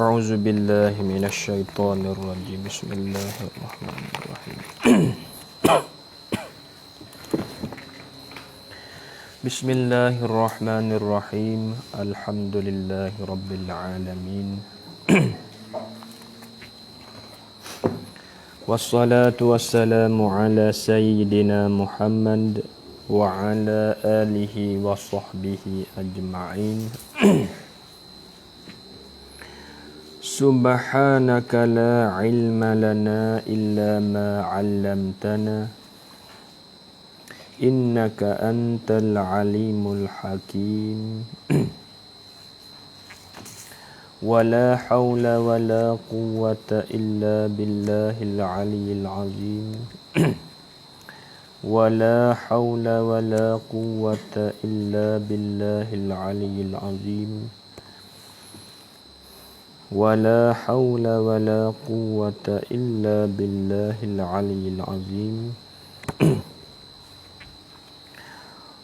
أعوذ بالله من الشيطان الرجيم بسم الله الرحمن الرحيم بسم الله الرحمن الرحيم الحمد لله رب العالمين والصلاة والسلام على سيدنا محمد وعلى آله وصحبه أجمعين سبحانك لا علم لنا إلا ما علمتنا إنك أنت العليم الحكيم ولا حول ولا قوة إلا بالله العلي العظيم ولا حول ولا قوة إلا بالله العلي العظيم ولا حول ولا قوة إلا بالله العلي العظيم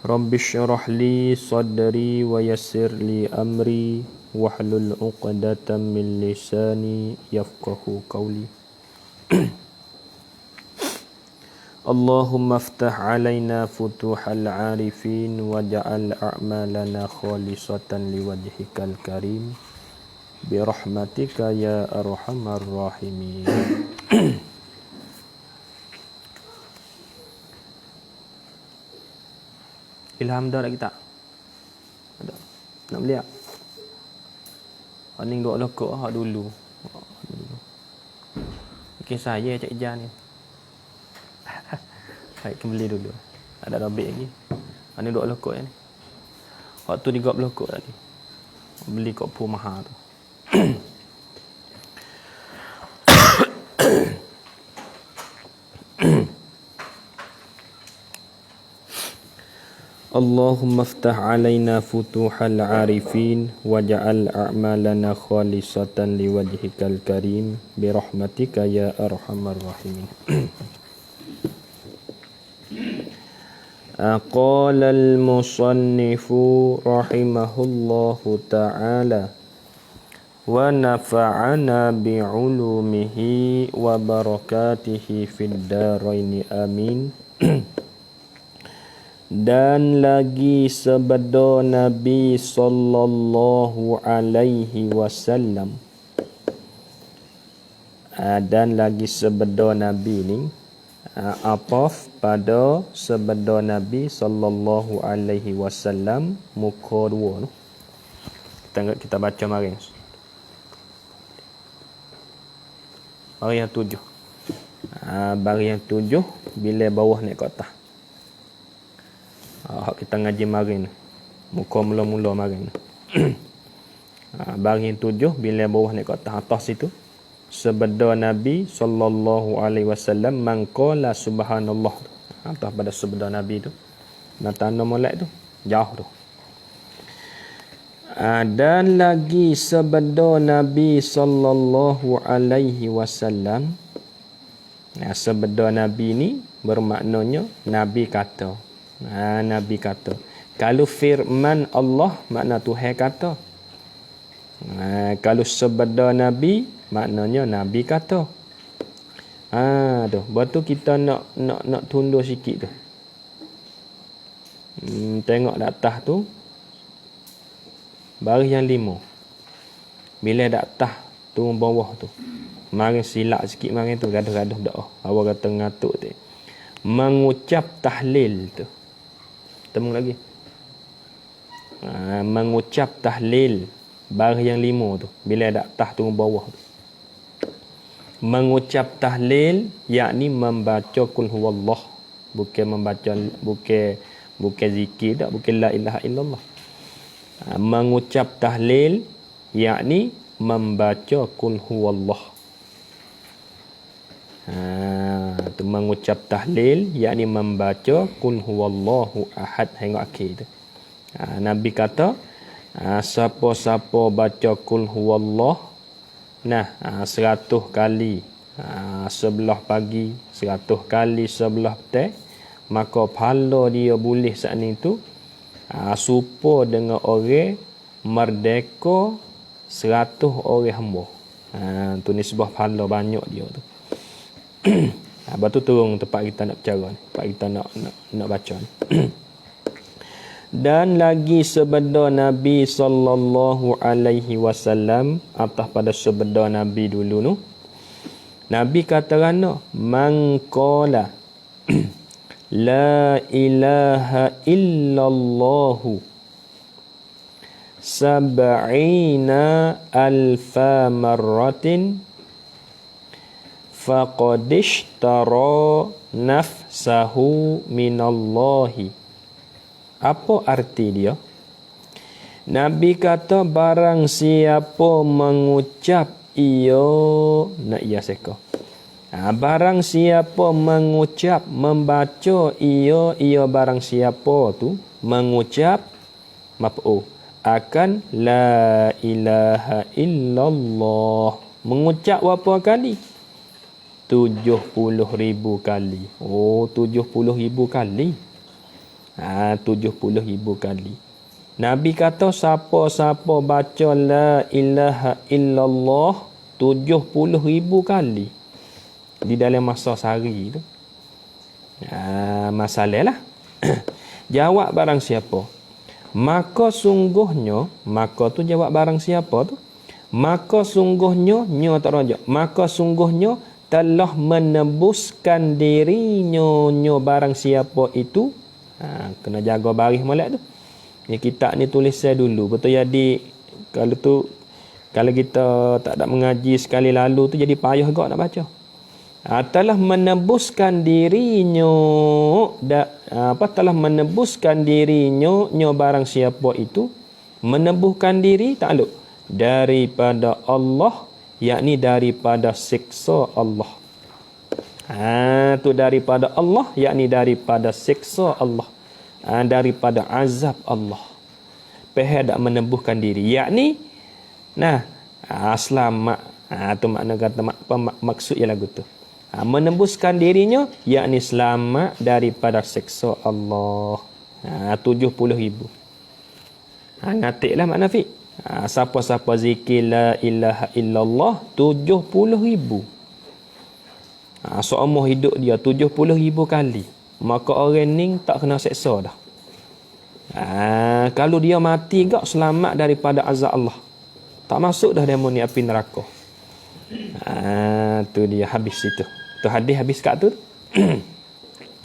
رب اشرح لي صدري ويسر لي أمري واحلل عقدة من لساني يفقه قولي اللهم افتح علينا فتوح العارفين واجعل أعمالنا خالصة لوجهك الكريم birahmatika ya arhamar rahimin. Ilham dah lagi tak? Ada. Nak beli tak? Aning duk lekuk hak dulu. Mungkin saya Cik Jan ni. Baik beli dulu. Ada robek lagi. Aning duk lekuk ni. Waktu ni gak lekuk tadi. Beli kok pun mahal tu. اللهم افتح علينا فتوح العارفين واجعل أعمالنا خالصة لوجهك الكريم برحمتك يا أرحم الراحمين. قال المصنف رحمه الله تعالى ونفعنا بعلومه وبركاته في الدارين آمين. Dan lagi sabda Nabi sallallahu alaihi wasallam. Dan lagi sabda Nabi ni ataf pada sabda Nabi sallallahu alaihi wasallam muka 2 tu. Kita baca mari. Baris yang 7. Baris yang 7 bila bawah naik ke atas. Kita ngaji marin muka mula-mula marin. Baris yang 7 bila bawah naik ke atas situ sabda Nabi sallallahu alaihi wasallam man qala subhanallah. Atas pada sabda Nabi tu dan tanda molek tu jauh tu. Dan lagi sabda Nabi sallallahu alaihi wasallam. Sabda Nabi ni bermaknanya Nabi kata. Nabi kata. Kalau firman Allah makna Tuhan kata. Kalau sabda Nabi maknanya Nabi kata. Tu. Betul kita nak tundur sikit tu. Tengok kat atas tu. Baris yang 5. Bila dak atas turun bawah tu. Mari silap sikit mari tu gaduh-gaduh doa. Awak kata ngatuk tu. Mengucap tahlil tu. Temu lagi. Mengucap tahlil baris yang 5 tu. Bila dak atas turun bawah tu. Mengucap tahlil yakni membaca kul huwallah. Bukan membaca bukan zikir dak, bukan la ilaha illallah. Mengucap tahlil yakni membaca kul huwallah. Tu mengucap tahlil yakni membaca kul huwallahu ahad hingga akhir tu. Nabi kata siapa-siapa baca kul huwallah 100 kali sebelah pagi, 100 kali sebelah petang, maka pahala dia boleh saat ni tu serupa dengan orang merdeka 100 orang hamba. Tu nisbah pahala banyak dia tu. Lepas tu turun tempat kita nak bercara ni. Tempat kita nak baca ni. Dan lagi sabda Nabi sallallahu alaihi wasallam atas pada sabda Nabi dulu tu. Nabi kata rana man qala la ilaha illallah sab'ina alfa marratin faqad ishtara nafsahu minallahi. Apa arti dia? Nabi kata barang siapa mengucap nak ia seka. Barang siapa mengucap, membaca ia barang siapa tu mengucap maf'ul akan la ilaha illallah. Mengucap berapa kali? 70,000 kali. Oh, 70,000 kali. 70,000 kali. Nabi kata siapa-siapa baca la ilaha illallah 70,000 kali di dalam masa sehari tu. Masalah lah. Jawab barang siapa. Maka sungguhnya, maka tu jawab barang siapa tu. Maka sungguhnya, nyo tak rajak. Maka sungguhnya telah menebuskan dirinya barang siapa itu. Kena jaga baris molek tu. Ni kitab ni tulis saya dulu. Betul jadi kalau kita tak ada mengaji sekali lalu tu jadi payah juga nak baca. Telah menebuskan dirinya telah menebuskan dirinya barang siapa itu menebuhkan diri takluk daripada Allah, yakni daripada siksa Allah. Tu daripada Allah, yakni daripada siksa Allah, daripada azab Allah. Pihak tak menebuhkan diri, yakni selamat. Tu makna kata maksud ialah gitu. Menembuskan dirinya, yakni selamat daripada siksa Allah. 70,000. Ngatiklah makna fi. Siapa-siapa zikir la ilaha illallah 70,000. Seumur hidup dia 70,000 kali. Maka orang ni tak kena seksa dah. Kalau dia mati gak selamat daripada azab Allah. Tak masuk dah dia ni api neraka. Tu dia habis itu. Tu hadis habis kat tu.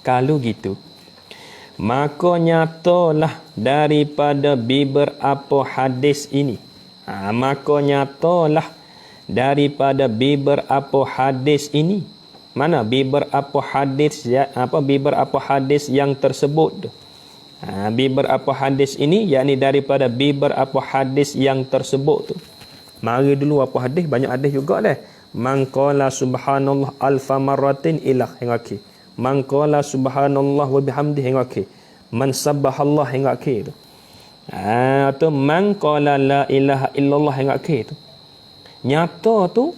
Kalau gitu, maka nyatalah daripada beberapa hadis ini. Maka nyatalah daripada beberapa hadis ini. Mana beberapa hadis beberapa hadis yang tersebut. Beberapa hadis ini yakni daripada beberapa hadis yang tersebut tu. Mari dulu apa hadis, banyak hadis juga dah. Man qala subhanallah alfa marratin ilah hingga akhir. Man qala subhanallah wa bihamdihi hingga akhir. Man sabbahallah hingga akhir tu. Atau man qala la ilaha illallah hingga akhir tu. Nyata tu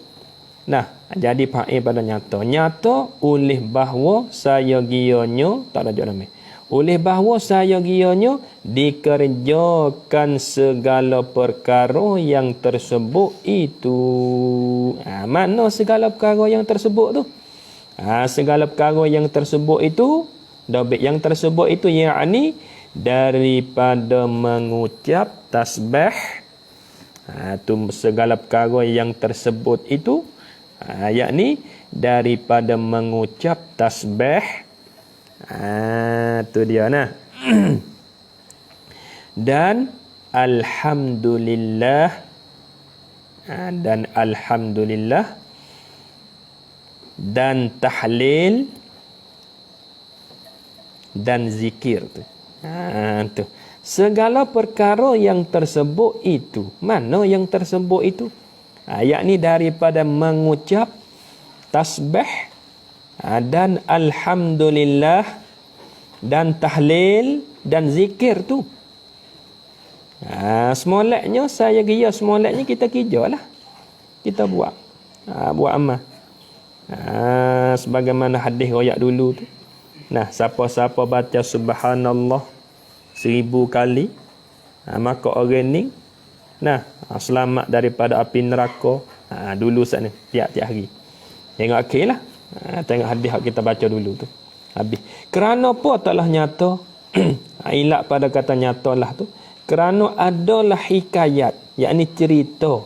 jadi fa'il pada nyata. Nyata oleh bahawa saya gianya tak ada nama. Oleh bahawa saya gianya dikerjakan segala perkara yang tersebut itu. Mana segala perkara yang tersebut tu? Segala perkara yang tersebut itu, yang tersebut itu yakni daripada mengucap tasbih. Tu segala perkara yang tersebut itu yakni daripada mengucap tasbih. Tu dia dan alhamdulillah, dan alhamdulillah, dan tahlil, dan zikir tu. Tu segala perkara yang tersebut itu. Mana yang tersebut itu? Yakni daripada mengucap tasbih, dan alhamdulillah, dan tahlil, dan zikir tu. Semoleknya saya kira semoleknya kita kerja lah. Kita buat amal. Sebagaimana hadis royak dulu tu. Siapa-siapa baca subhanallah 1000 kali, maka orang ni Nah, selamat daripada api neraka. Dulu saat ni tiap-tiap hari. Tengok akhir lah. Tengok hadis yang kita baca dulu tu. Habis. Kerana apa taklah nyata? Ilat pada kata nyata lah tu. Kerana adalah hikayat, yakni cerita.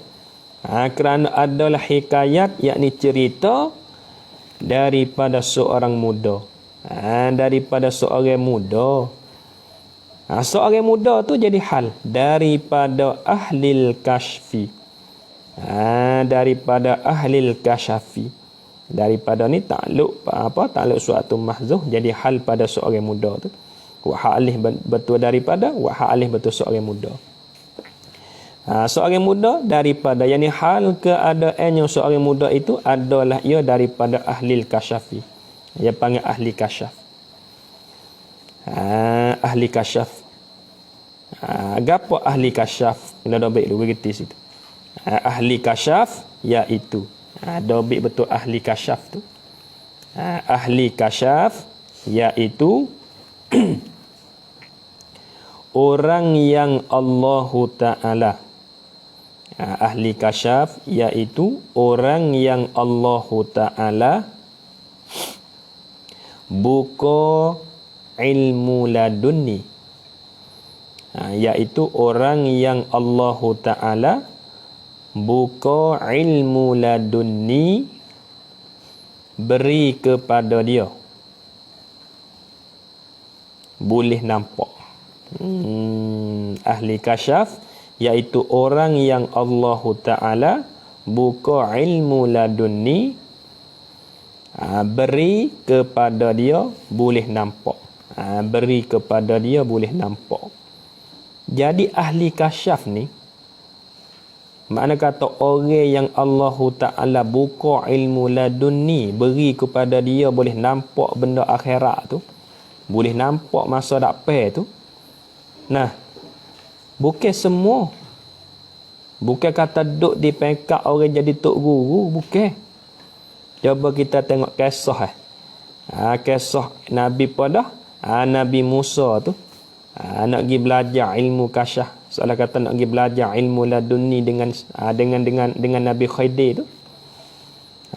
Kerana adalah hikayat, yakni cerita daripada seorang muda. Daripada seorang muda. Seorang muda tu jadi hal daripada ahlil kashfi. Daripada ahlil kashafi. Daripada ni takluk takluk suatu mahzuh jadi hal pada seorang muda tu. Wa alih betul daripada, wa alih betul seorang muda. Seorang muda daripada, yakni hal keadaannya seorang muda itu adalah ia daripada ahlil kashafi. Dia panggil ahli kasyaf. Ahli kasyaf. Gapo ahli kasyaf? Kena dobek dulu begitu situ. Ahli kasyaf iaitu dobek betul ahli kasyaf tu. Ahli kasyaf iaitu orang yang Allahu Ta'ala. Ahli kasyaf iaitu orang yang Allahu Ta'ala buka ilmu ladunni. Iaitu orang yang Allahu Ta'ala buka ilmu ladunni beri kepada dia. Boleh nampak. Ahli kasyaf iaitu orang yang Allahu Ta'ala buka ilmu ladunni beri kepada dia boleh nampak. Beri kepada dia boleh nampak. Jadi ahli kasyaf ni makna kata orang yang Allahu Ta'ala buka ilmu ladunni beri kepada dia boleh nampak benda akhirat tu. Boleh nampak masa depan tu. Nah, bukan semua. Bukan kata duduk di pengkat orang jadi tok guru, bukan. Cuba kita tengok kisah. Kisah Nabi pada Nabi Musa tu. Nak pergi belajar ilmu kasyaf. Soalnya kata nak pergi belajar ilmu laduni dengan Nabi Khidir tu.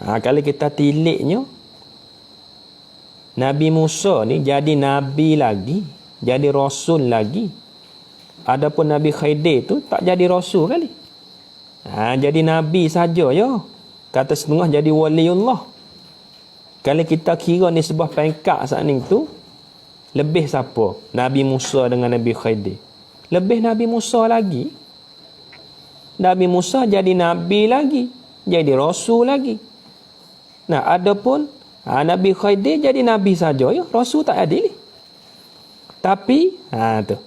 Kalau kita tiliknya, Nabi Musa ni jadi Nabi lagi, jadi Rasul lagi. Adapun Nabi Khidir tu tak jadi Rasul kali. Jadi Nabi saja ya. Kata setengah jadi waliullah. Kalau kita kira ni sebuah pangkat saat ni tu, lebih siapa? Nabi Musa dengan Nabi Khidir. Lebih Nabi Musa lagi. Nabi Musa jadi Nabi lagi. Jadi Rasul lagi. Nah, adapun Nabi Khidir jadi Nabi saja ya. Rasul tak adil. Tapi, tu.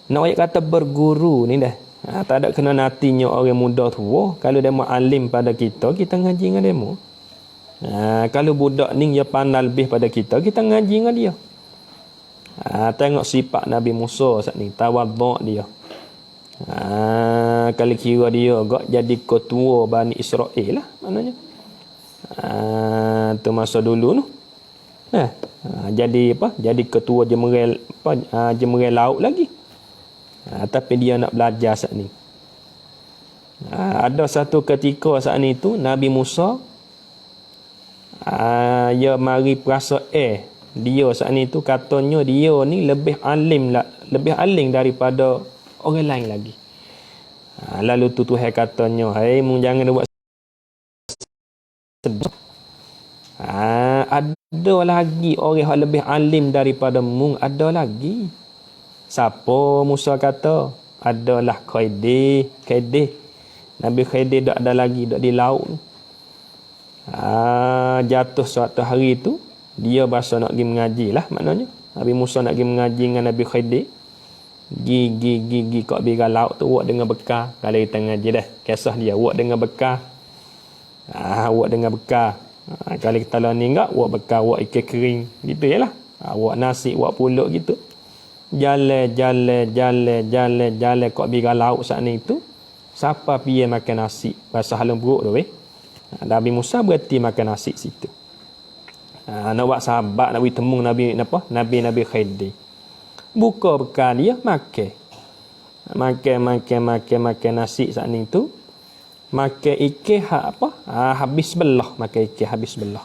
Nak kata berguru ni dah. Tak ada kena natinya orang muda tua. Kalau dia alim pada kita, kita ngaji dengan dia. Kalau budak ni dia pandai lebih pada kita, kita ngaji dengan dia. Tengok sifat Nabi Musa saat ni, tawaduk dia. Kalau kira dia agak jadi ketua Bani Israel lah maknanya. Tu masa dulu tu. Jadi apa? Jadi ketua jemeral jemeral laut lagi. Tapi dia nak belajar saat ni. Ada satu ketika saat ni tu Nabi Musa dia mari perasa dia saat ni tu katanya dia ni lebih alim daripada orang lain lagi. Lalu tu Tuhan katanya, "Hai, mung jangan buat sedih. Ada lagi orang yang lebih alim daripada mung, ada lagi." Siapa? Musa kata, adalah Khidir. Nabi Khidir dak ada lagi, dak di laut. Jatuh suatu hari tu, dia berasa nak pergi mengaji lah maknanya. Nabi Musa nak pergi mengaji dengan Nabi Khidir. Gigi kat bira laut tu, wak dengan bekal. Kalau kita ngaji dah, kisah dia, wak dengan bekal. Wak dengan bekal. Kalau kita lah ni enggak, wak bekal, wak ikan kering. Gitu je lah. Wak nasi, wak pulut gitu. Jalan kat bira laut saat ni tu. Siapa pergi makan nasi? Bahasa halung perut tu Nabi Musa berhenti makan nasi situ. Nak buat sahabat, nak pergi temung Nabi Khidir. Buka bekal dia, makan. Makan nasi saat ni tu. Makan ikan apa? Habis sebelah makan ikan habis sebelah.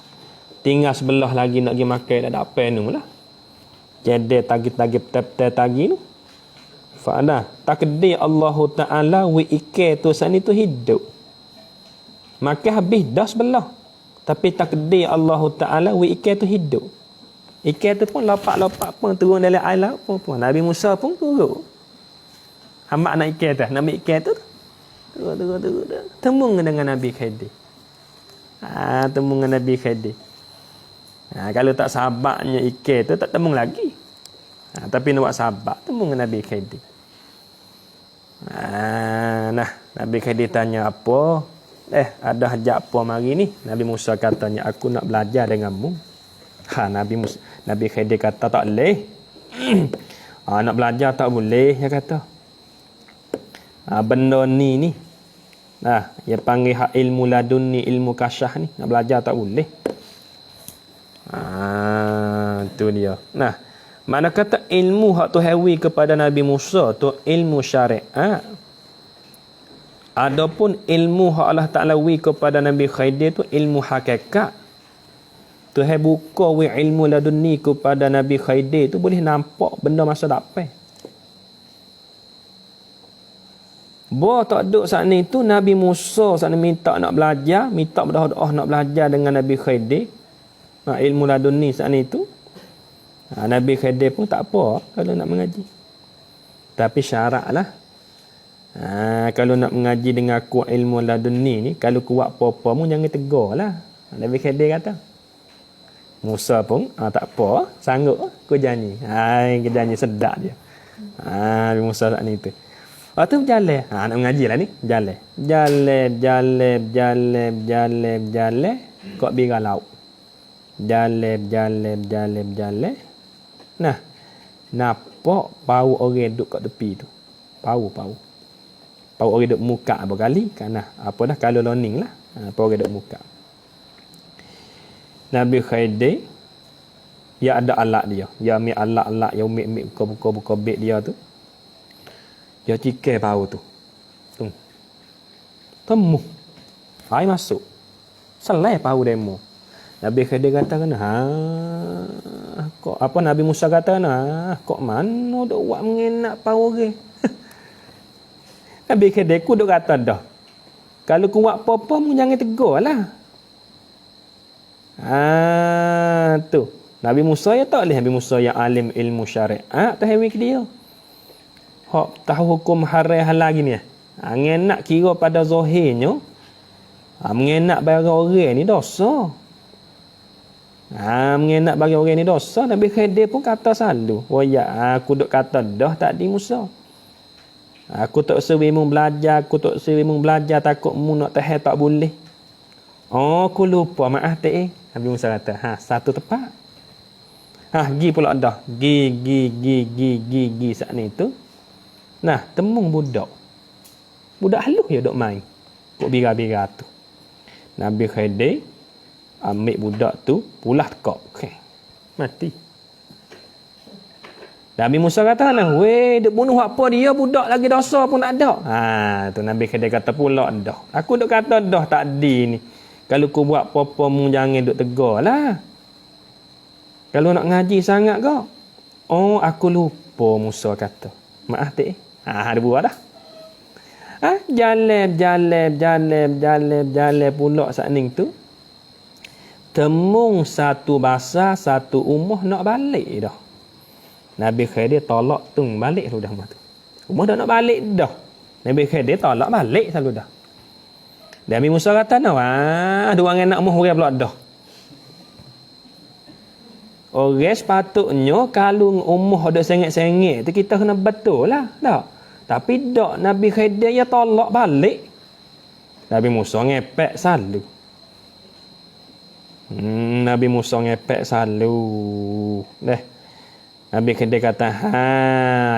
Tinggal sebelah lagi nak pergi makan dah ada apa nu lah. Jadi tagi tagi tu. Fa'ala takdir Allah Taala wi ikan tu saat ni tu hidup. Makan habis dah sebelah. Tapi takdir Allah Taala wi ikan tu hidup. Ikan tu pun lopak-lopak pun turun dalam air laut pun. Nabi Musa pun turun. Hamba nak ikan tu, nak ambil ikan tu. Turun. Temung dengan Nabi Khidir. Temung dengan Nabi Khidir. Kalau tak sabarnya ikan tu tak temung lagi. Tapi nak buat sabar, temung dengan Nabi Khidir. Nabi Khidir tanya apa? Ada hajat apa mari ni? Nabi Musa katanya, aku nak belajar denganmu. Nabi Khidir kata tak boleh. Nak belajar tak boleh, dia kata. Benda ni. Dia panggil hak ilmu laduni, ilmu kasyah ni. Nak belajar tak boleh. Tu dia. Mana kata ilmu hak tu hawi kepada Nabi Musa tu ilmu syariat. Adapun ilmu hak Allah Ta'ala wi kepada Nabi Khidir tu ilmu hakikat. Tuhan buka wi ilmu laduni kepada Nabi Khidir tu boleh nampak benda masa depan. Tak duduk saat ni tu Nabi Musa saat ni minta nak belajar, minta berdoa nak belajar dengan Nabi Khidir. Ilmu laduni saat ni tu. Nabi Khidir pun tak apa kalau nak mengaji. Tapi syarat lah. Kalau nak mengaji dengan aku ilmu laduni ni, kalau kuat apa-apa mu jangan tegur lah. Nabi Khidir kata. Musa pun tak apa, sanggup aku janji. Aku janji sedap dia. Nabi Musa saat ni tu. Lepas tu berjalan. Nak mengaji lah ni. Jalan. Kok bira laut. Jalan. Nampak bau orang duduk kat tepi tu. Bau orang duduk muka apa kali. Apa dah kalau loning lah. Bau orang duduk muka. Nabi Khidir, dia ada alat dia. Dia ambil alat-alat yang ambil buka beg dia tu. Dia cikai bau tu. Temu. Hai masuk. Selai bau demo. Nabi Khidir kata kok apa Nabi Musa kata kok mana dok buat mengenak bau orang. Nabi Khidir ku dok kata dah. Kalau ku buat apa-apa mu jangan tegurlah. Tu. Nabi Musa ya tak boleh. Nabi Musa yang alim ilmu syariat tu hewi ke dia. Hak tahu hukum haram lagi ni. Ngenak kira pada zahirnya. Mengenak bagi orang ni dosa. Mengenak bagi orang ni dosa. Nabi Khidir pun kata selalu. Aku duk kata dah tadi Musa. Aku tak sewi mu belajar. Takut mu nak tahan tak boleh. Aku lupa. Maaf tak Nabi Musa kata. Satu tepat. Gi pula dah. Gi saat ni tu. Temung budak. Budak halus ya duk main. Kok bira-bira tu. Nabi Khidir ambil budak tu, pulah tekak. Mati. Nabi Musa kata duk bunuh apa dia, budak lagi dosa pun tak ada. Tu Nabi Khidir kata pula dah. Aku duk kata dah tadi ni. Kalau ku buat apa-apa mu jangan duk tegur lah. Kalau nak ngaji sangat ke? Aku lupa Musa kata. Maaf tak ada buat dah. Jalan pula saat ni tu. Temung satu bahasa, satu umah nak balik dah. Nabi Khidir tolak balik dah rumah tu. Umah dah nak balik dah. Nabi Khidir tolak balik selalu dah. Dan Nabi Musa kata dua orang nak umah orang pula dah. Orang sepatutnya kalau umah ada sengit-sengit tu kita kena betul lah. Tak? Tapi tak Nabi Khidir ya tolak balik. Nabi Musa ngepek selalu. Nabi Musa ngepek selalu. Nabi Khidir kata,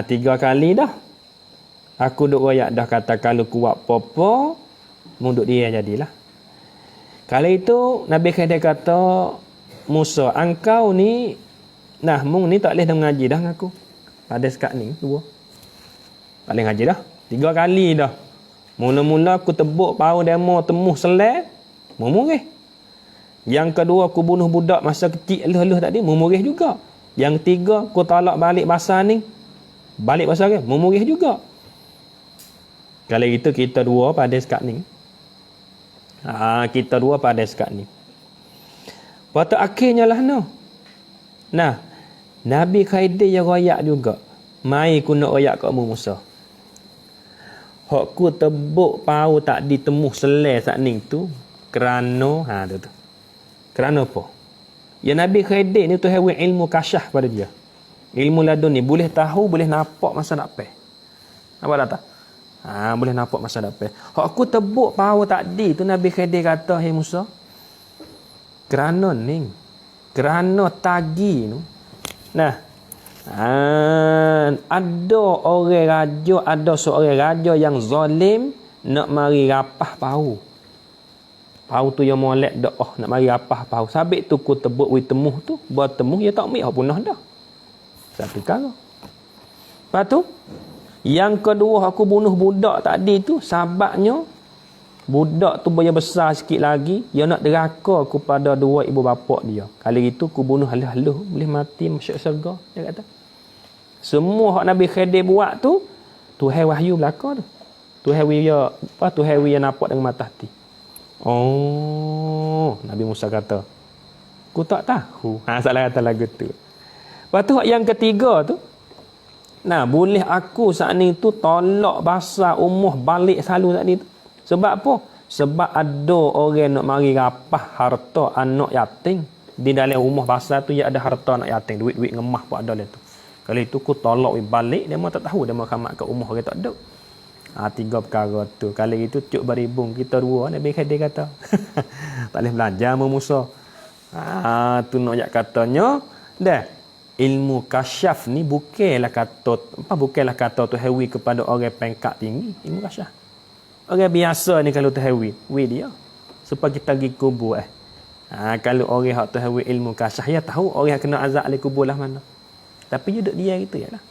3 kali dah. Aku duk royak dah kata kalau kuat apa-apa, munduk dia jadilah. Kali itu Nabi Khidir kata, Musa, engkau ni mung ni tak boleh dah mengaji dah dengan aku. Pada sekat ni, dua. Tak boleh ngaji dah. 3 kali dah. Mula-mula aku tebuk pau demo temuh selai, memurih. Yang kedua aku bunuh budak masa kecil eluh-eluh tadi, memurih juga. Yang ketiga aku tolak balik basah ni. Balik basah ke? Memurih juga. Kalau itu kita dua pada sekat ni. Kita dua pada sekat ni. Lepas tu akhirnya lah no. Nah, Nabi Khidir yang royak juga. Mai ku nak royak kat Musa. Hak ku tebuk pau tak ditemuh selai saat ni tu kerana tu. Kerana apa? Ya Nabi Khidir ni tu hewan ilmu kasyaf pada dia. Ilmu ladun ni boleh tahu, boleh nampak masa nak pergi. Nampak tak? Boleh nampak masa nak pergi. Hak aku tebuk pau tadi tu Nabi Khidir kata, "Hai Musa, kerana ni, kerana tagi tu. Nah, ada orang raja, ada seorang raja yang zalim nak mari rapah pau. Pau tu yang molek dak nak mari rapah pau. Sabit tu ku tebuk wi temuh tu, buat temuh dia tak mik punah dah. Satu kali. Lepas tu yang kedua aku bunuh budak tadi tu sebabnya budak tu boleh besar sikit lagi, dia nak deraka kepada dua ibu bapa dia. Kali itu aku bunuh haluh-haluh boleh mati masuk syurga, dia kata. Semua hak Nabi Khidir buat tu Tuhan wahyu belaka tu. Tuhan dia nampak dengan mata hati. Oh, Nabi Musa kata, "Ku tak tahu." Salah kata lagu tu. Lepas tu yang ketiga tu, nah, boleh aku saat ni tu tolak basah umuh balik selalu saat ni tu. Sebab apa? Sebab ada orang nak mari rapah harta anak yatim. Di dalam rumah basah tu ya ada harta anak yatim, duit-duit ngemah pun ada lah tu. Kalau itu ku tolak balik, dia mau tak tahu, dia mau khamat kat rumah orang tak ada. 3 perkara tu. Kalau itu cuk beribung kita dua, Nabi Khidir kata. Tak boleh belajar sama Musa. Tu nak jak katanya, dah ilmu kasyaf ni bukanlah kata tu hewi kepada orang pangkat tinggi. Ilmu kasyaf. Orang biasa ni kalau tu hewi dia. Supaya kita pergi kubur kalau orang hak tu hewi ilmu kasyaf, ya tahu orang yang kena azab oleh kubur lah mana. Tapi duduk dia gitu ya lah.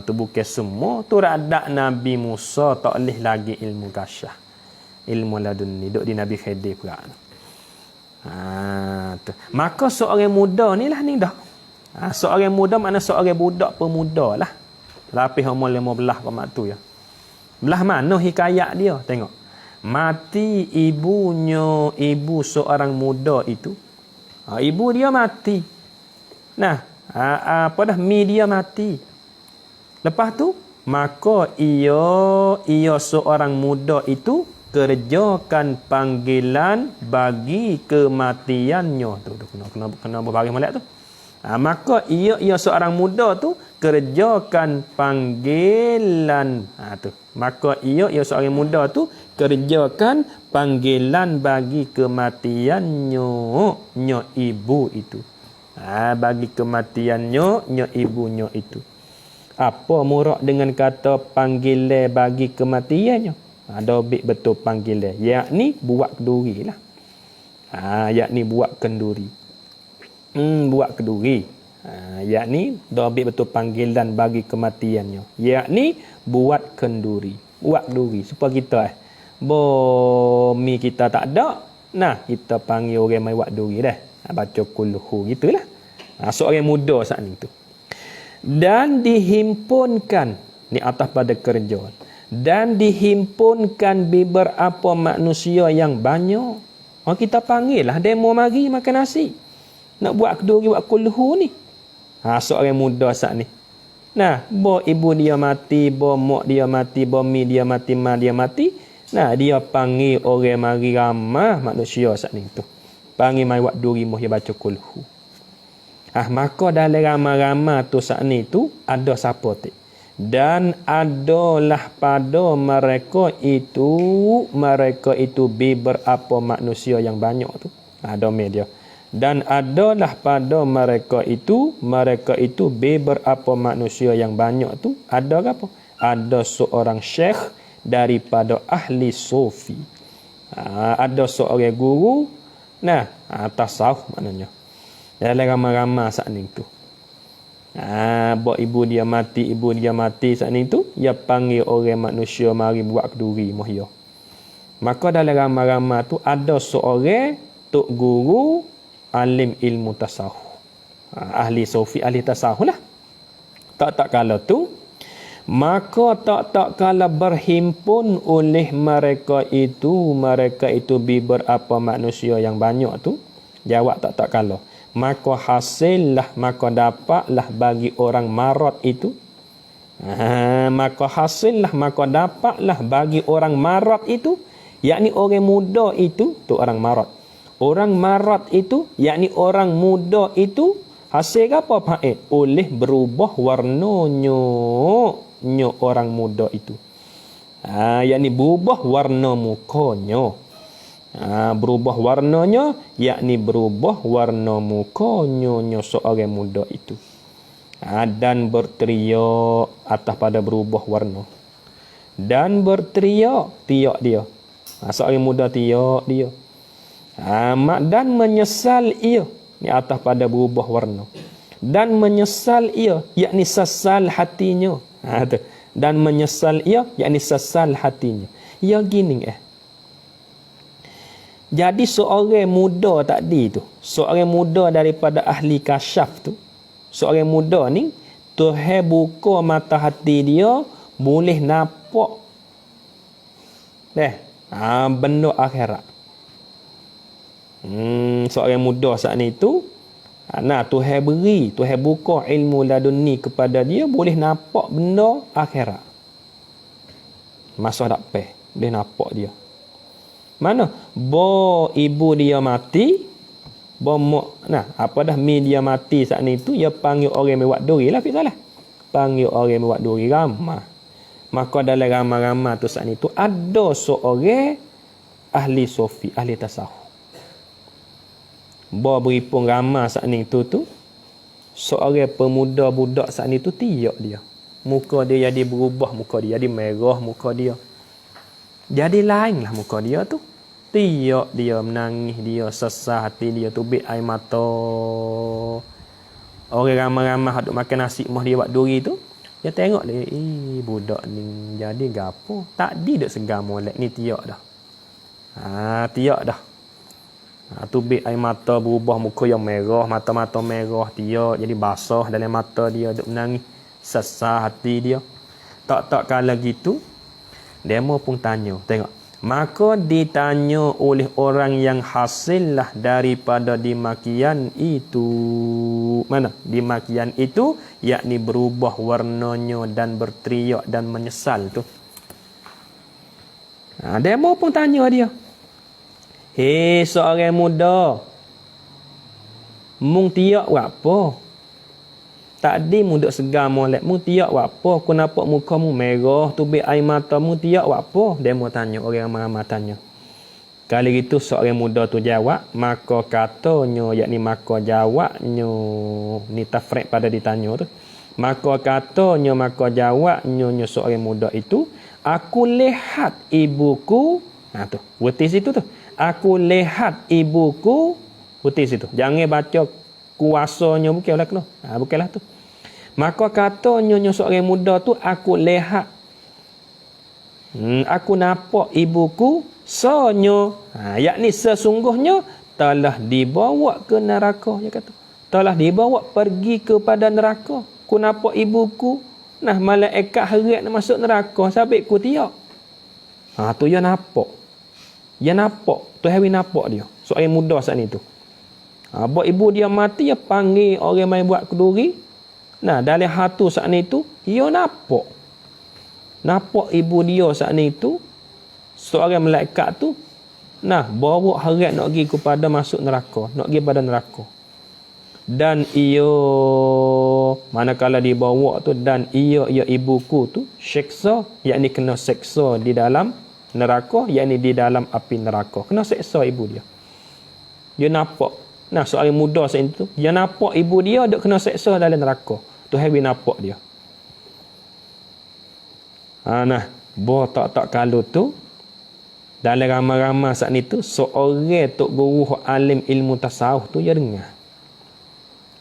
Tu bukan semua tu radak Nabi Musa tak boleh lagi ilmu kasyaf. Ilmu laduni duduk di Nabi Khidir pula. Tu. Maka seorang muda ni lah ni dah. Seorang muda makna seorang budak pemuda lah. Lapis umur 15 kat tu ya. Belah mana hikayat dia? Tengok. Mati ibu seorang muda itu. Ibu dia mati. Nah, mi dia mati. Lepas tu maka ia seorang muda itu kerjakan panggilan bagi kematiannya tu kena berbaris molek tu. Maka ia seorang muda tu kerjakan panggilan tu. Maka ia seorang muda tu kerjakan panggilan bagi kematiannya ibu itu. Bagi kematiannya ibunya itu. Apa murak dengan kata panggilan bagi kematiannya? Dobik betul panggilan, yakni buat kenduri lah. Yakni buat kenduri. Buat kenduri. Yakni dobik betul panggilan bagi kematiannya, yakni buat kenduri. Buat kenduri supaya kita mi kita tak ada, nah kita panggil orang mai buat kenduri dah. Baca kulhu gitulah. Seorang muda saat ni tu. Dan dihimpunkan ni atas pada kerja. Dan dihimpunkan beberapa manusia yang banyak. Kita panggil lah demo mari makan nasi. Nak buat keduri buat kulhu ni. Seorang muda saat ni. Nah, ibu dia mati, mak dia mati, mi dia mati, ma dia mati. Nah, dia panggil orang mari ramah manusia saat ni tu. Panggil mai buat duri moh dia baca kulhu. Maka dalam ramai-ramai tu saat ni tu ada siapa tu? Dan adalah pada mereka itu beberapa manusia yang banyak tu. Ada media. Dan adalah pada mereka itu beberapa manusia yang banyak tu ada apa? Ada seorang syekh daripada ahli sufi. Ada seorang guru. Nah, tasawuf maknanya. Dalam ramai-ramai saat ni tu. Bok ibu dia mati saat ni tu, dia panggil orang manusia mari buat keduri mohyo. Maka dalam ramai-ramai tu ada seorang tok guru alim ilmu tasawuf. Ahli sufi, ahli tasawuf lah. Tak kala tu, maka tak kala berhimpun oleh mereka itu beberapa manusia yang banyak tu, jawab tak kala. Maka hasillah, maka dapatlah bagi orang marat itu. Maka hasillah, maka dapatlah bagi orang marat itu, yakni orang muda itu, tu orang marat. Orang marat itu, yakni orang muda itu, hasil apa Pak? Oleh berubah warnanya orang muda itu. Yakni berubah warna mukanya. Berubah warnanya, yakni berubah warna mukanya seorang muda itu. Dan berteriak atas pada berubah warna. Dan berteriak dia. Seorang muda tiak dia. Dan menyesal ia, ni atas pada berubah warna. Dan menyesal ia, yakni sesal hatinya. Dan menyesal ia, yakni sesal hatinya. Ya gini Jadi seorang muda tadi tu, seorang muda daripada ahli kasyaf tu, seorang muda ni, Tuhan buka mata hati dia, boleh nampak benda akhirat. Seorang muda saat ni tu, Tuhan beri, Tuhan buka ilmu laduni kepada dia, boleh nampak benda akhirat. Masa dapat, boleh nampak dia. Mana? Ibu dia mati, mi dia mati saat ni tu, dia panggil orang mewak duri lah, salah. Panggil orang mewak duri ramah. Maka dalam ramah-ramah tu saat ni tu, ada seorang ahli sufi, ahli tasawuf. Beripun ramah saat ni tu, seorang pemuda budak saat ni tu, tiak dia. Muka dia jadi berubah, muka dia jadi merah, muka dia. Jadi lain lah muka dia tu. Tiak dia, menangis dia, sesah hati dia, tubik air mata. Orang ramai-ramai duk makan nasi mah dia buat duri tu, dia tengok dia, budak ni jadi gapo? Tadi duk segar molek, ni tiak dah. Tiak dah. Tubik air mata berubah, muka yang merah, mata-mata merah, tiak jadi basah dalam mata dia, duk menangis, sesah hati dia. Tak kala gitu, demo pun tanya, tengok. Maka ditanya oleh orang yang hasillah daripada dimakian itu. Mana? Dimakian itu, yakni berubah warnanya dan berteriak dan menyesal tu. Demo pun tanya dia. Hei seorang muda, mung tiak apa? Tadi mu duk segar molek, mu tiak apa? Aku nampak muka mu merah, tubik air mata mu tiak apa? Demo tanya, orang ramai tanya. Kali itu seorang muda tu jawab, maka katanya, yakni maka jawabnya, ni tafrik pada ditanya tu. Maka katanya, maka jawabnya seorang muda itu, aku lihat ibuku, tu, berhenti situ tu. Aku lihat ibuku, berhenti situ. Jangan baca kuasanya, bukanlah kena. Bukanlah tu. Maka katanya seorang muda tu, aku lihat, aku nampak ibuku, yakni sesungguhnya telah dibawa ke neraka, dia kata. Telah dibawa pergi kepada neraka. Aku nampak ibuku, malaikat heret nak masuk neraka, sabit ku tiak. Tu dia nampak. Dia nampak, Tuhan nampak dia. Seorang muda saat ni tu. Buat ibu dia mati, dia panggil orang main buat keduri. Dalam hatu saat ni tu, dia nampak. Nampak ibu dia saat ni tu, seorang malaikat tu, bawa heret nak pergi kepada masuk neraka. Nak pergi pada neraka. Dan ia, manakala dibawa tu, dan ia ibuku tu, seksa, yakni kena seksa di dalam neraka, yakni di dalam api neraka. Kena seksa ibu dia. Dia nampak. Seorang muda saat itu, dia nampak ibu dia duk kena seksa dalam neraka. Tuhan nampak dia. Tak kalau tu, dalam ramai-ramai saat itu, seorang tok guru alim ilmu tasawuf tu, dia dengar.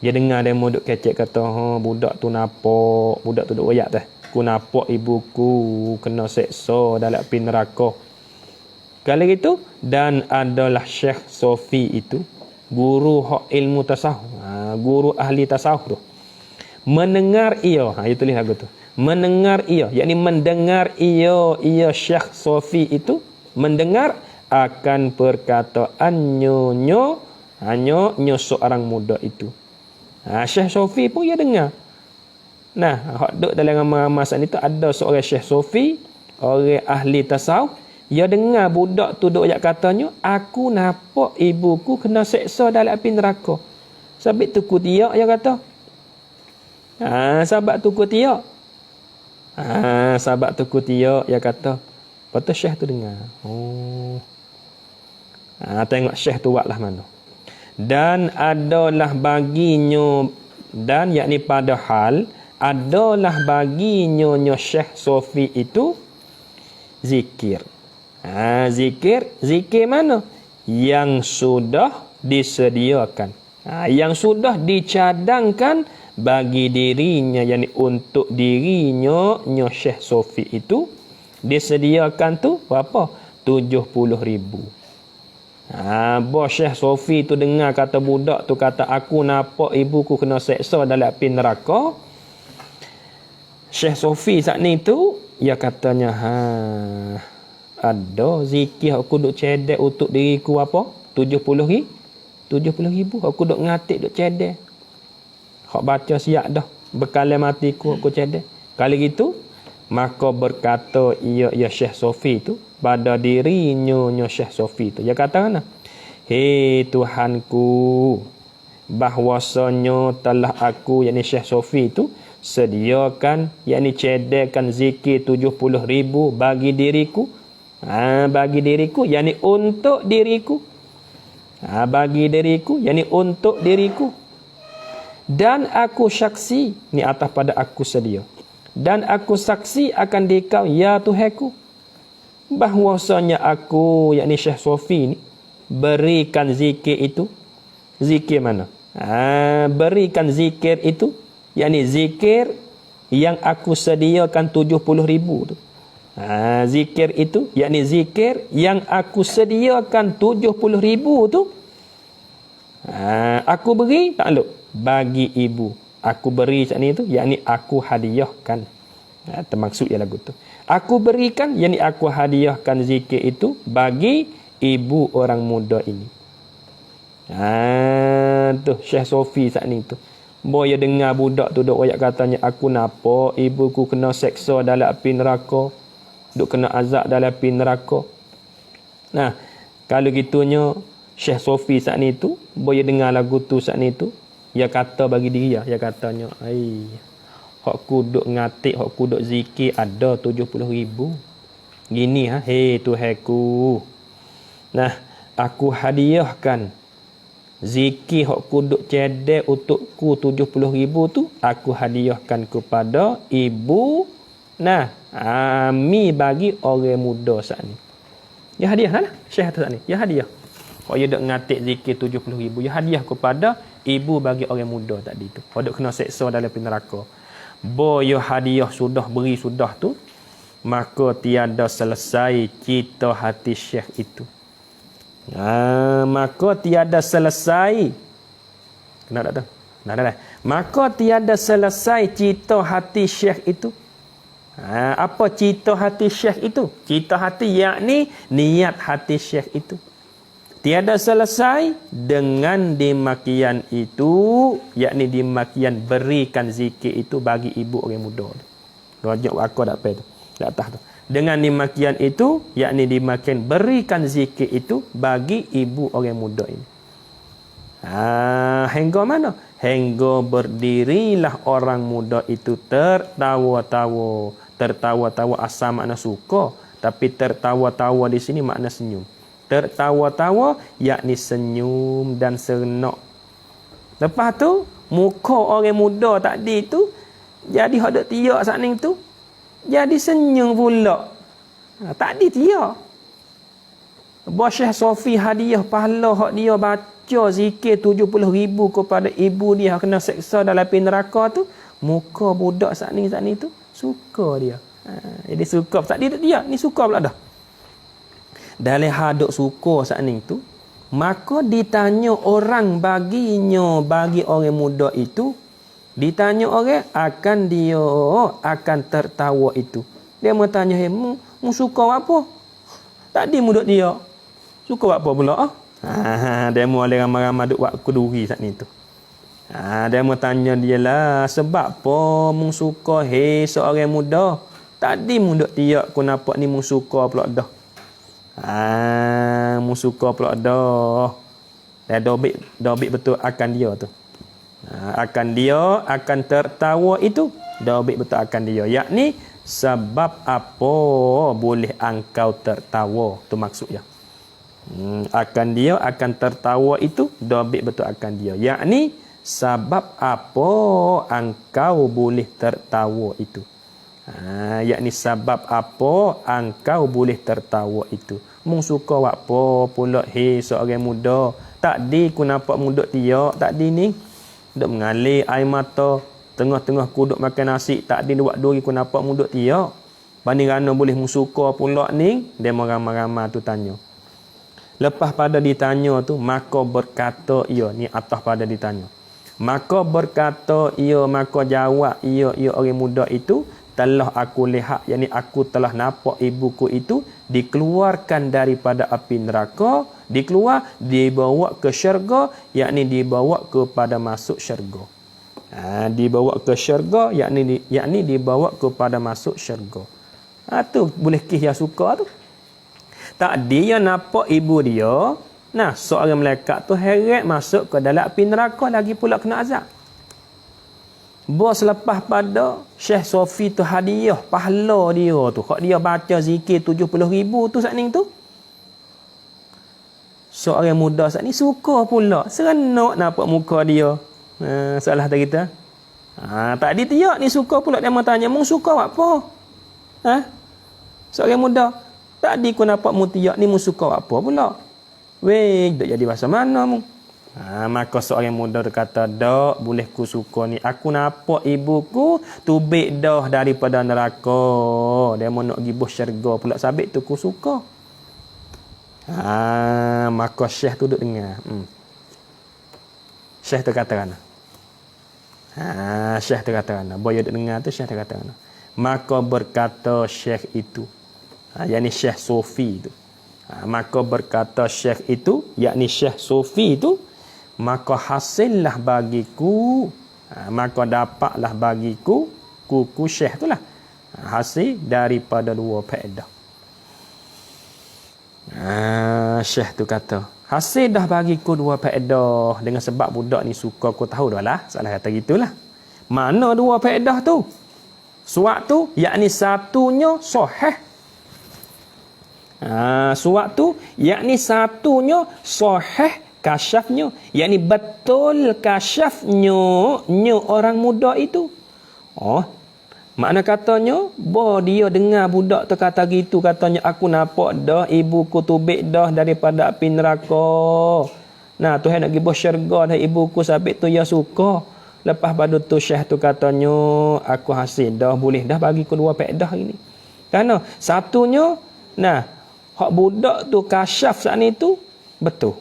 Dia dengar demo duk kecek kata, budak tu nampak, budak tu duk royak teh. Ku nampak ibuku kena seksa dalam api neraka. Kalau gitu, dan adalah Syekh Sofi itu, guru hak ilmu tasawuf. Guru ahli tasawuf tu. Mendengar ia, dia tulis lagu tu. Mendengar ia, yakni mendengar ia Syekh Sofi itu, mendengar akan perkataan nyo seorang muda itu. Syekh Sofi pun dia dengar. Nah, hak duk dalam masa ni tu ada seorang Syekh Sofi, orang ahli tasawuf, dia dengar budak tu duk ayat katanya, aku nampak ibuku kena seksa dalam api neraka. Sabit tu kutiak dia kata. Sahabat tu kutiak. Sahabat tu kutiak dia kata. Lepas tu Syekh tu dengar. Tengok Syekh tu buatlah mana. Dan adalah baginya, dan yakni padahal adalah baginya Syekh Sofi itu zikir. Zikir mana? Yang sudah disediakan. Yang sudah dicadangkan bagi dirinya, yakni untuk dirinya Syekh Sofi itu disediakan tu berapa? 70,000. Bos Syekh Sofi tu dengar kata budak tu kata, aku nampak ibuku kena seksa dalam api neraka. Syekh Sofi saat ni tu, dia katanya, ada zikir aku duk cedek untuk diriku apa? 70,000. Aku duk ngatik duk cedek. Hak baca siap dah. Bekalan matiku aku cedek. Kali gitu, maka berkata ia Syekh Sofi tu pada dirinya Syekh Sofi tu. Dia kata mana? Hei Tuhanku, bahwasanya telah aku, yakni Syekh Sofi tu, sediakan, yakni cedekkan zikir 70,000 bagi diriku. Bagi diriku, yakni untuk diriku. Bagi diriku, yakni untuk diriku. Dan aku saksi, ni atas pada aku sedia. Dan aku saksi akan dikau, ya Tuhanku, bahwasanya aku, yakni Syekh Sofi ni, berikan zikir itu. Zikir mana? Berikan zikir itu, yakni zikir yang aku sediakan 70,000 tu. Zikir itu, yakni zikir yang aku sediakan 70,000 tu, aku beri takluk bagi ibu. Aku beri saat ni tu, yakni aku hadiahkan. Termaksud ya lagu tu. Aku berikan, yakni aku hadiahkan zikir itu bagi ibu orang muda ini. Tu Syekh Sofi saat ni tu. Boya dengar budak tu duk royak katanya, aku nampak ibuku kena seksa dalam api neraka. Duk kena azab dalam api neraka. Nah, kalau gitunya Syekh Sofi saat ni tu, boya dengar lagu tu saat ni tu, dia kata bagi diri dia katanya, hak ku duk ngatik, hak ku duk zikir ada 70,000. Gini hei Tuhanku. Nah, aku hadiahkan zikir hak ku duk cedek untukku 70,000 tu, aku hadiahkan kepada ibu. Nah, mi bagi orang muda saat ni. Ya hadiah lah Syekh tu saat ni. Ya hadiah. Hak dia duk ngatik zikir 70,000, ya hadiah kepada ibu bagi orang muda tadi tu. Hak duk kena seksa dalam neraka. Boyo hadiah sudah beri sudah tu, maka tiada selesai cita hati Syekh itu. Maka tiada selesai. Kenapa tak tahu? Nah. Maka tiada selesai cita hati Syekh itu. Apa cita hati Syekh itu? Cita hati yakni niat hati Syekh itu. Tiada selesai dengan demikian itu, yakni demikian berikan zikir itu bagi ibu orang muda tu. Rajak aku dak apa tu? Dak atas tu. Dengan demikian itu, yakni demikian berikan zikir itu bagi ibu orang muda ini. Hingga mana? Hingga berdirilah orang muda itu tertawa-tawa. Tertawa-tawa asal makna suka, tapi tertawa-tawa di sini makna senyum. Tertawa-tawa yakni senyum dan serenok. Lepas tu muka orang muda tadi tu jadi hak duk tiak sat ning tu jadi senyum pula. Tadi tiak. Bos Syekh Sofi hadiah pahala hak dia baca zikir 70,000 kepada ibu dia kena seksa dalam api neraka tu, muka budak saat ni tu suka dia. Jadi suka saat dia ni suka pula dah. Dalam haduk suka saat ni tu, maka ditanya orang bagi orang muda itu, ditanya orang akan dia akan tertawa itu. Dia mau tanya, mu suka apa? Tadi muda dia suka apa pula? Dia mau ada ramai-ramai duk buat keduri saat ni tu. Dia mau tanya dia lah, sebab apa mu suka seorang muda? Tadi muda dia aku nampak ni mu suka pula dah. Mu suka pula dah. Dah dobik betul akan dia tu. Akan dia akan tertawa itu, dobik betul akan dia. Yakni sebab apa boleh engkau tertawa, tu maksudnya. Akan dia akan tertawa itu, dobik betul akan dia. Yakni sebab apa engkau boleh tertawa itu. Yakni sebab apa engkau boleh tertawa itu. Mung suka apa pula seorang muda. Tadi ku nampak muda dia, tadi ni duk mengalir air mata, tengah-tengah ku duk makan nasi, tadi buat duri ku nampak muda dia. Banding rana boleh mung suka pula ni, dia ramai-ramai tu tanya. Lepas pada ditanya tu, maka berkata ia, ni atas pada ditanya. Maka berkata ia, maka jawab ia orang muda itu, telah aku lihat, yakni aku telah nampak ibuku itu dikeluarkan daripada api neraka, dibawa ke syurga, yakni dibawa kepada masuk syurga. Dibawa ke syurga, yakni dibawa kepada masuk syurga. Tu boleh kisah yang suka tu. Tak dia nampak ibu dia, seorang malaikat tu heret masuk ke dalam api neraka, lagi pula kena azab. Bos lepas pada Syekh Sofi tu hadiah pahala dia tu, hak dia baca zikir 70,000 tu saat ni tu. Seorang muda saat ni suka pula, serenok nampak muka dia. Salah tak kita? Tadi dia ni suka pula, dia mau tanya, "Mung suka apa?" Seorang muda, "Tadi ku nampak mu tiak ni mu suka apa pula?" Weh, dak jadi bahasa mana mu? Maka seorang muda kata, "Dak, boleh ku suka ni. Aku nampak ibuku tubik dah daripada neraka. Dia mau nak pergi bos syurga pula, sabit tu ku suka." Maka Syekh tu duduk dengar. Syekh tu kata kan. Syekh tu kata kan. Boya duduk dengar tu, Syekh tu kata kan. Maka berkata Syekh itu, yakni Syekh Sofi itu. Maka berkata Syekh itu, yakni Syekh Sofi itu, maka hasillah bagiku, maka dapatlah bagiku, kuku Syekh itulah, hasil daripada dua faedah. Syekh tu kata, hasil dah bagiku dua faedah, dengan sebab budak ni suka, aku tahu dah lah, salah kata gitulah. Mana dua faedah tu? Suatu, yakni satunya sahih. Suatu, yakni satunya sahih kasyafnya, yakni betul kasyafnya orang muda itu. Makna katanya, dia dengar budak tu kata gitu, katanya, "Aku nampak dah ibuku tubik dah daripada api neraka. Tuhan nak pergi bos syurga dah ibuku, sabit tu ya suka." Lepas pada tu Syekh tu katanya, "Aku hasil dah, boleh dah bagi ku dua faedah ini." Kerana satunya, hak budak tu kasyaf saat ni tu betul.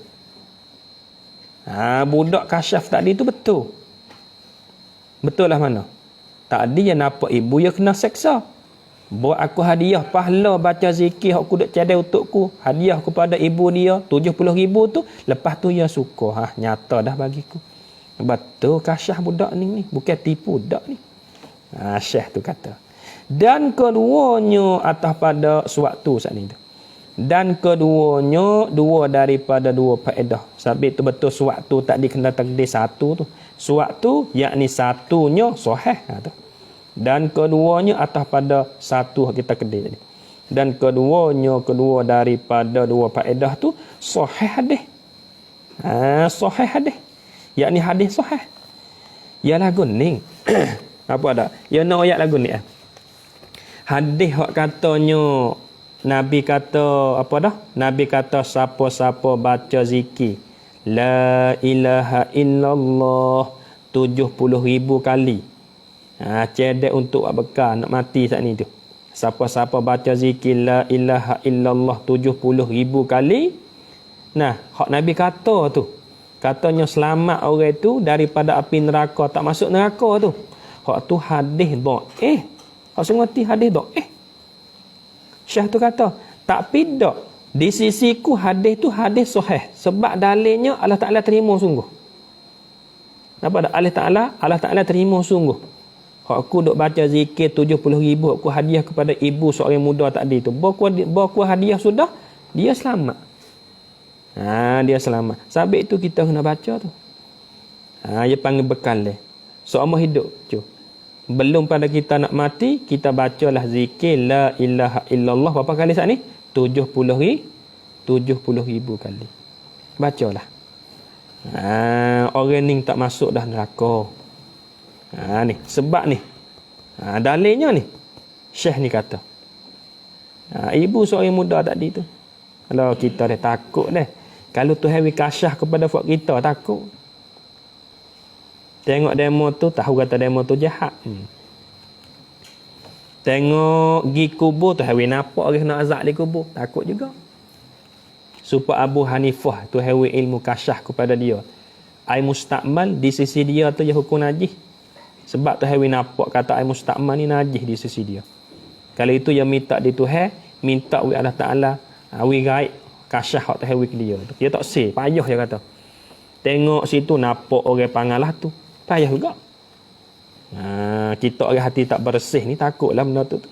Budak kasyaf tadi tu betul. Betul lah mana? Tadi yang nampak ibu yang kena seksa. Buat aku hadiah pahala baca zikir hak aku duk cadai untukku. Hadiah kepada ibu dia 70,000 tu. Lepas tu dia suka. Nyata dah bagiku. Betul kasyaf budak ni. Bukan tipu budak ni. Syekh tu kata. Dan keduanya atas pada sewaktu saat ni tu. Dan keduanya dua daripada dua faedah. Sabit tu betul sewaktu tak dikena takdir satu tu. Sewaktu yakni satunya sahih. Dan keduanya atas pada satu kita kedai tadi. Dan kedua daripada dua faedah tu sahih hadis. Sahih hadis. Yakni hadis sahih. Ya lagu ni. Apa ada? Ya nak ayat lagu ni. Hadis hak katanya Nabi kata apa dah? Nabi kata siapa-siapa baca zikir la ilaha illallah 70,000 kali. Cedek untuk buat bekal nak mati saat ni tu. Siapa-siapa baca zikir la ilaha illallah 70,000 kali. Nah, hak Nabi kata tu. Katanya selamat orang tu daripada api neraka, tak masuk neraka tu. Hak tu hadis dhaif. Hak sengerti hadis dhaif. Syekh tu kata, tak pidak. Di sisiku hadis tu hadis sahih. Sebab dalilnya Allah Ta'ala terima sungguh. Apa dah? Allah Ta'ala terima sungguh. Hak aku duk baca zikir 70,000, aku hadiah kepada ibu seorang muda tadi tu. Baku hadiah sudah, dia selamat. Dia selamat. Sebab itu kita kena baca tu. Dia panggil bekal dia. Seumur hidup. Belum pada kita nak mati, kita bacalah zikir la ilaha illallah. Berapa kali saat ni? 70,000 kali. Bacalah. Orang ni tak masuk dah neraka. Ni sebab ni. Dalilnya ni. Syekh ni kata. Ibu seorang muda tadi tu. Kalau kita dah takut dah. Kalau Tuhan kasyah kepada fak kita, takut. Tengok demo tu, tahu kata demo tu jahat. Tengok gi kubur tu, Tuhan nampak orang kena azab di kubur, takut juga. Supaya Abu Hanifah tu Tuhan ilmu kasyah kepada dia. Ai mustakmal di sisi dia tu je hukum najis. Sebab Tuhan nampak kata ai mustakmal ni najis di sisi dia. Kalau itu yang minta di Tuhan, minta wi Allah Taala, wi gaib kasyah hak Tuhan ke dia tu. Dia tak say, payah dia kata. Tengok situ nampak orang pangalah tu. Payah juga. Kita orang hati tak bersih ni takutlah benda tu.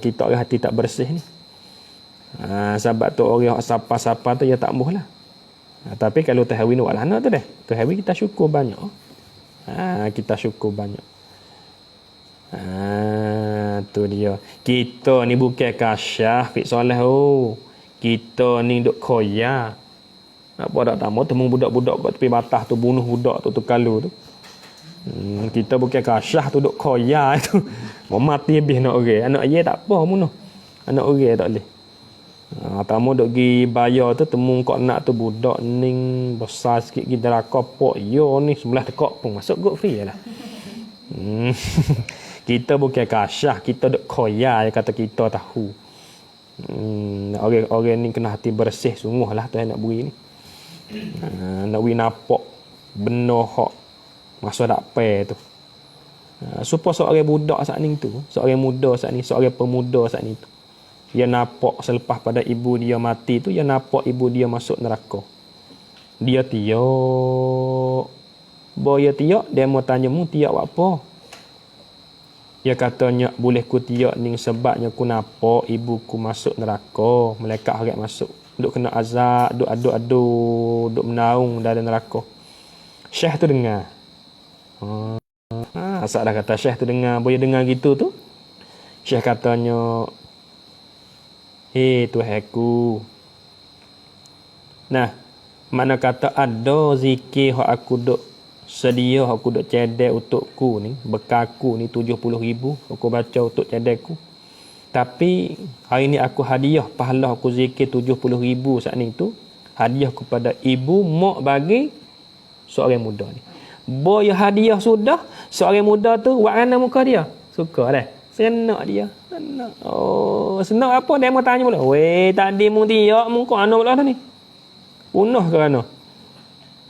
Kita orang hati tak bersih ni. Sebab tu orang sapa-sapa tu ya tak muh lah. Tapi kalau Tuhan nak lana tu dah. Tuhan kita syukur banyak. Kita syukur banyak. Tu dia. Kita ni bukan kasyah Fik Soleh. Kita ni duk koya. Apa dak tamu temu budak-budak kat tepi batas tu bunuh budak tu kalu tu. Kita bukan kasyah tu duk koya tu. Mau mati habis nak orang. Anak ye tak apa bunuh. Anak orang tak boleh. Tamu duk gi bayar tu temu kok nak tu budak ning besar sikit gi neraka pok yo ni sebelah tekak pun masuk good free lah. Kita bukan kasyah, kita duk koya kata kita tahu. Orang ni kena hati bersih sungguhlah Tuhan nak beri ni. Nak beri nampak benar hak masa dak pe tu. Supaya seorang budak saat ni tu, seorang muda saat ni, seorang pemuda saat ni tu. Dia nampak selepas pada ibu dia mati tu, dia nampak ibu dia masuk neraka. Dia tiak. Boya tiak, dia mau tanya mu tiak buat apa? Dia katanya boleh ku tiak ni sebabnya ku nampak ibuku masuk neraka, malaikat harap masuk. Duk kena azab, duk adu-adu, duk menaung dalam neraka. Syekh tu dengar. Asal dah kata Syekh tu dengar, boleh dengar gitu tu. Syekh katanya, Tuhanku. Nah, mana kata ada zikir hak aku duk sedia, aku duk cedek untukku ni, bekalku ni 70,000 aku baca untuk cedekku. Tapi hari ni aku hadiah pahala aku zikir 70,000 saat ni tu, hadiah kepada ibu mak bagi seorang muda ni. Boy hadiah sudah, seorang muda tu buat mana muka dia? Suka dah. Senak dia. Senak. Senak apa? Dia mau tanya pula. Weh, tadi mu tiak muka anak pula dah ni. Punah ke mana?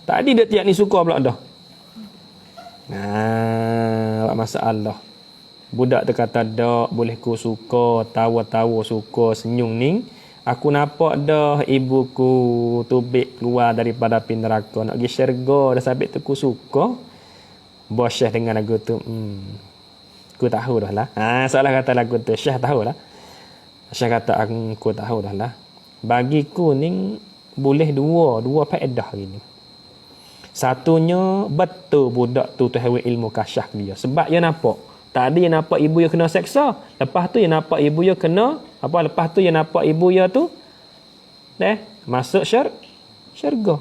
Tadi dia tiak ni suka pula dah. Masalah. Budak tu kata dak boleh ku suka, tawa-tawa suka, senyum ni. Aku nampak dah ibuku tubik keluar daripada api neraka nak pergi syurga dah sampai tu ku suka. Bos Syekh dengan lagu tu. Aku tahu dah lah. Salah kata lagu tu. Syekh tahu lah. Syekh kata aku tahu dah lah. Bagiku ni boleh dua faedah hari ni. Satunya betul budak tu Tuhan ilmu kasyah dia. Sebab dia nampak. Tadi dia nampak ibu dia kena seksa. Lepas tu dia nampak ibu dia kena apa? Lepas tu dia nampak ibu dia tu masuk syurga.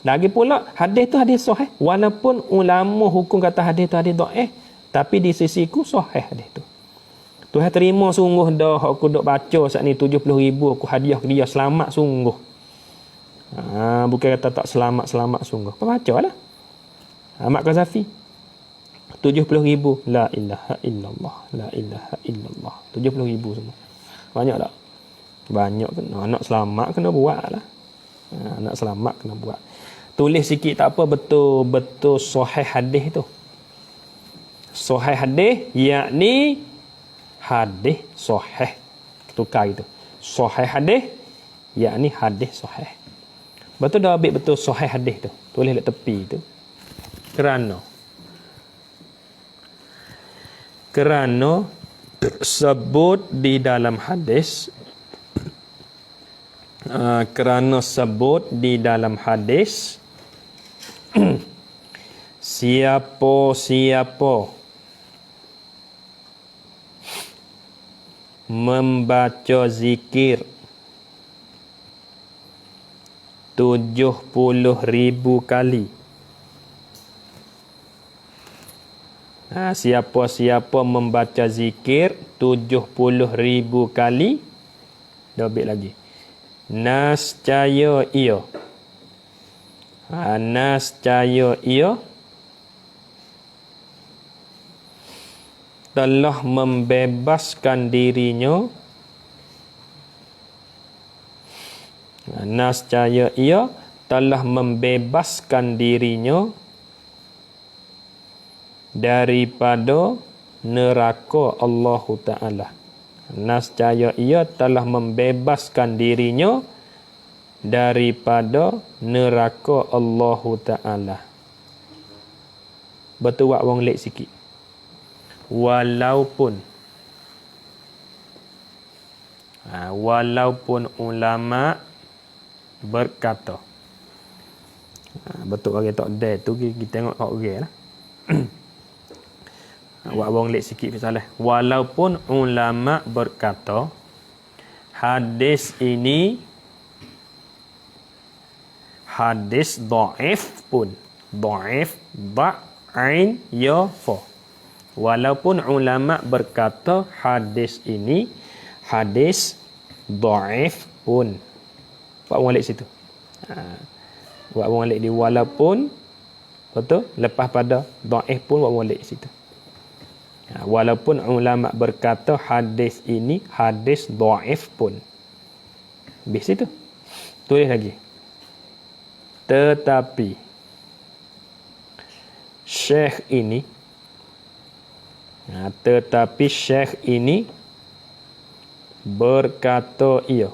Lagi pula hadis tu hadis sahih. Walaupun ulama hukum kata hadis tu hadis dhaif, tapi di sisiku sahih hadis tu. Tuhan terima sungguh dah aku duk baca saat ni 70,000 aku hadiah ke dia, selamat sungguh. Bukan kata tak selamat sungguh. Bacalah. Mak Qazafi 70,000 la ilaha illallah, la ilaha illallah. 70,000 semua. Banyak tak? Banyak kena. Nak selamat kena buat lah. Nak selamat kena buat. Tulis sikit tak apa, betul sahih hadis tu. Sahih hadis yakni hadis sahih. Tukar itu. Sahih hadis yakni hadis sahih. Betul dah ambil betul sahih hadis tu. Tulis dekat tepi tu. Kerana sebut di dalam hadis siapa membaca zikir 70,000 kali. Siapa membaca zikir 70,000 kali, dobit lagi. Nascaya ia telah membebaskan dirinya. Nascaya ia telah membebaskan dirinya daripada neraka Allah Ta'ala. Nascaya ia telah membebaskan dirinya daripada neraka Allah Ta'ala. Betul buat orang lek sikit. Walaupun ulama berkata. Betul orang tak ada tu kita tengok kat orang lah. Buat orang lek sikit salah. Walaupun ulama berkata hadis ini hadis dhaif pun. Dhaif da'in ya fa. Walaupun ulama berkata hadis ini hadis dhaif pun. Buat orang lek situ. Buat orang lek di walaupun, betul? Lepas pada dhaif pun buat orang lek situ. Walaupun ulama berkata hadis ini hadis dhaif pun. Habis itu. Tulis lagi. Tetapi syekh ini berkata ia.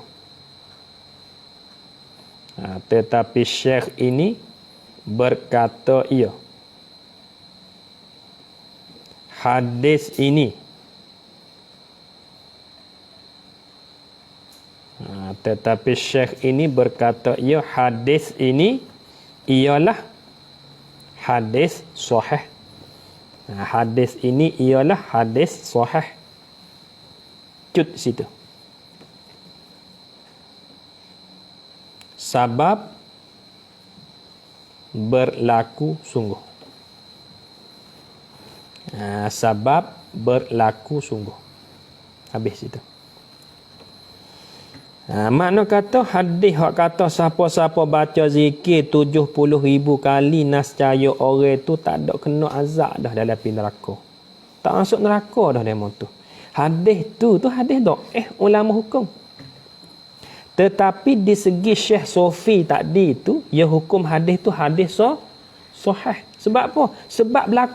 Tetapi syekh ini berkata ia. Hadis ini tetapi syekh ini berkata ia, hadis ini ialah hadis sahih. Hadis ini ialah hadis sahih. Cut situ. Sabab berlaku sungguh. Sebab berlaku sungguh. Habis itu. Makna kata hadis hak kata siapa-siapa baca zikir 70,000 kali nascaya orang tu tak ada kena azab dah dalam api neraka. Tak masuk neraka dah demo tu. Hadis tu hadis dhaif ulama hukum. Tetapi di segi Syekh Sofi tadi tu, ya hukum hadis tu hadis sahih. Sebab apa? Sebab berlaku